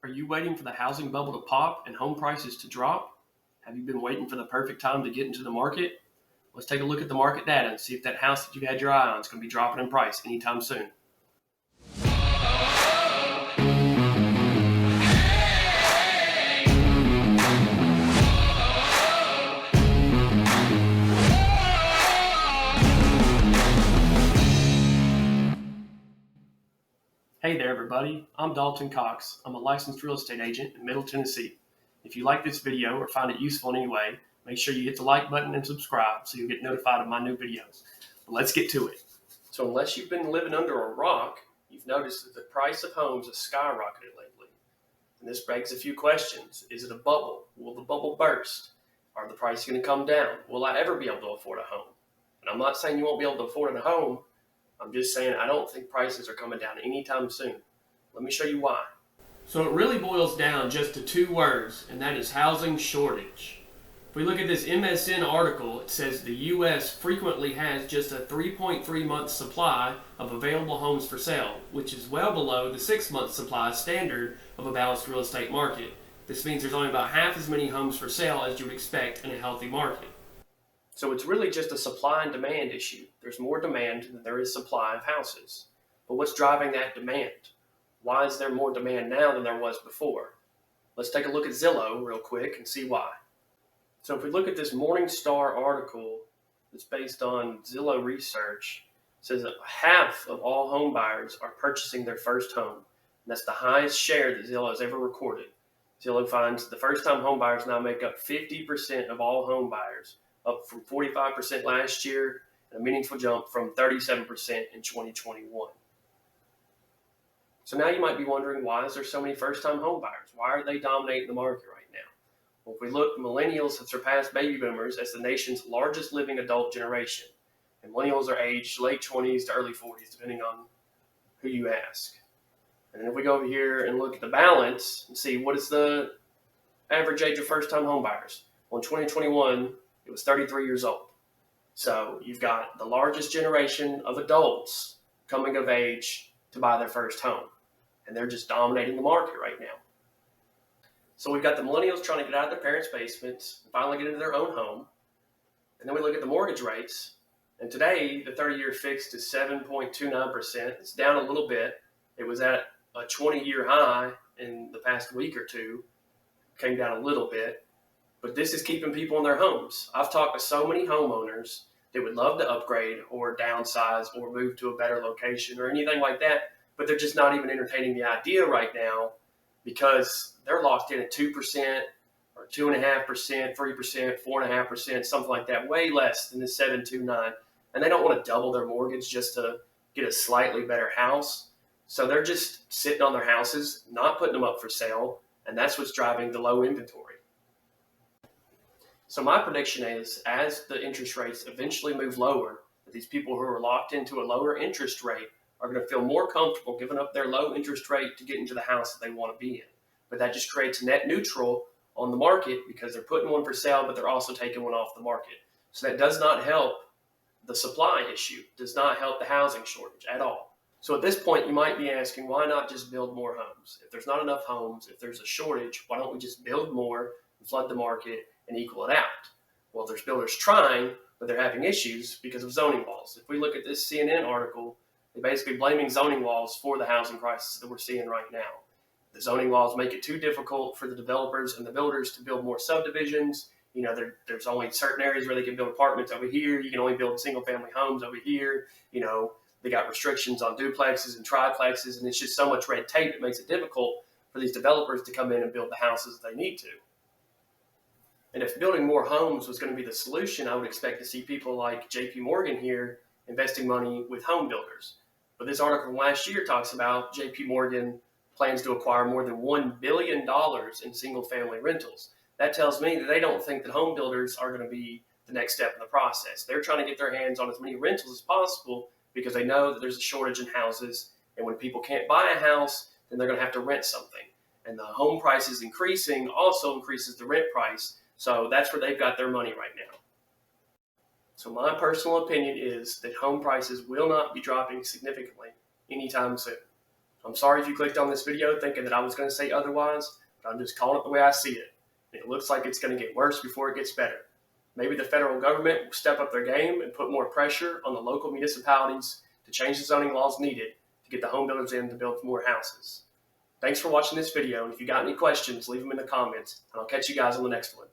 Are you waiting for the housing bubble to pop and home prices to drop? Have you been waiting for the perfect time to get into the market? Let's take a look at the market data and see if that house that you had your eye on is going to be dropping in price anytime soon. Hey there, everybody. I'm Dalton Cox. I'm a licensed real estate agent in Middle Tennessee. If you like this video or find it useful in any way, make sure you hit the like button and subscribe so you'll get notified of my new videos. But let's get to it. So unless you've been living under a rock, you've noticed that the price of homes has skyrocketed lately. And this begs a few questions. Is it a bubble? Will the bubble burst? Are the prices going to come down? Will I ever be able to afford a home? And I'm not saying you won't be able to afford a home. I'm just saying I don't think prices are coming down anytime soon. Let me show you why. So it really boils down just to two words, and that is housing shortage. If we look at this MSN article, it says the U.S. frequently has just a 3.3 month supply of available homes for sale, which is well below the 6-month supply standard of a balanced real estate market. This means there's only about half as many homes for sale as you would expect in a healthy market. So it's really just a supply and demand issue. There's more demand than there is supply of houses. But what's driving that demand? Why is there more demand now than there was before? Let's take a look at Zillow real quick and see why. So if we look at this Morningstar article that's based on Zillow research, it says that half of all home buyers are purchasing their first home. And that's the highest share that Zillow has ever recorded. Zillow finds the first-time home buyers now make up 50% of all home buyers, up from 45% last year, and a meaningful jump from 37% in 2021. So now you might be wondering, why is there so many first-time home buyers? Why are they dominating the market right now? Well, if we look, millennials have surpassed baby boomers as the nation's largest living adult generation. And millennials are aged late 20s to early 40s, depending on who you ask. And if we go over here and look at the balance and see what is the average age of first-time home buyers. Well, in 2021, it was 33 years old. So you've got the largest generation of adults coming of age to buy their first home. And they're just dominating the market right now. So we've got the millennials trying to get out of their parents' basements and finally get into their own home. And then we look at the mortgage rates. And today, the 30-year fixed is 7.29%. It's down a little bit. It was at a 20-year high in the past week or two. Came down a little bit. But this is keeping people in their homes. I've talked to so many homeowners that would love to upgrade or downsize or move to a better location or anything like that, but they're just not even entertaining the idea right now because they're locked in at 2% or 2.5%, 3%, 4.5%, something like that, way less than the 7.29. And they don't want to double their mortgage just to get a slightly better house. So they're just sitting on their houses, not putting them up for sale, and that's what's driving the low inventory. So my prediction is, as the interest rates eventually move lower, that these people who are locked into a lower interest rate are going to feel more comfortable giving up their low interest rate to get into the house that they want to be in. But that just creates net neutral on the market because they're putting one for sale, but they're also taking one off the market. So that does not help the supply issue, does not help the housing shortage at all. So at this point, you might be asking, why not just build more homes? If there's not enough homes, if there's a shortage, why don't we just build more and flood the market and equal it out? Well, there's builders trying, but they're having issues because of zoning laws. If we look at this CNN article, they're basically blaming zoning laws for the housing crisis that we're seeing right now. The zoning laws make it too difficult for the developers and the builders to build more subdivisions. You know, there's only certain areas where they can build apartments over here. You can only build single-family homes over here. You know, they got restrictions on duplexes and triplexes, and it's just so much red tape that makes it difficult for these developers to come in and build the houses they need to. And if building more homes was going to be the solution, I would expect to see people like JP Morgan here investing money with home builders. But this article from last year talks about JP Morgan plans to acquire more than $1 billion in single-family rentals. That tells me that they don't think that home builders are going to be the next step in the process. They're trying to get their hands on as many rentals as possible because they know that there's a shortage in houses. And when people can't buy a house, then they're going to have to rent something. And the home prices increasing also increases the rent price. So that's where they've got their money right now. So my personal opinion is that home prices will not be dropping significantly anytime soon. I'm sorry if you clicked on this video thinking that I was going to say otherwise, but I'm just calling it the way I see it. It looks like it's going to get worse before it gets better. Maybe the federal government will step up their game and put more pressure on the local municipalities to change the zoning laws needed to get the home builders in to build more houses. Thanks for watching this video, and if you got any questions, leave them in the comments, and I'll catch you guys on the next one.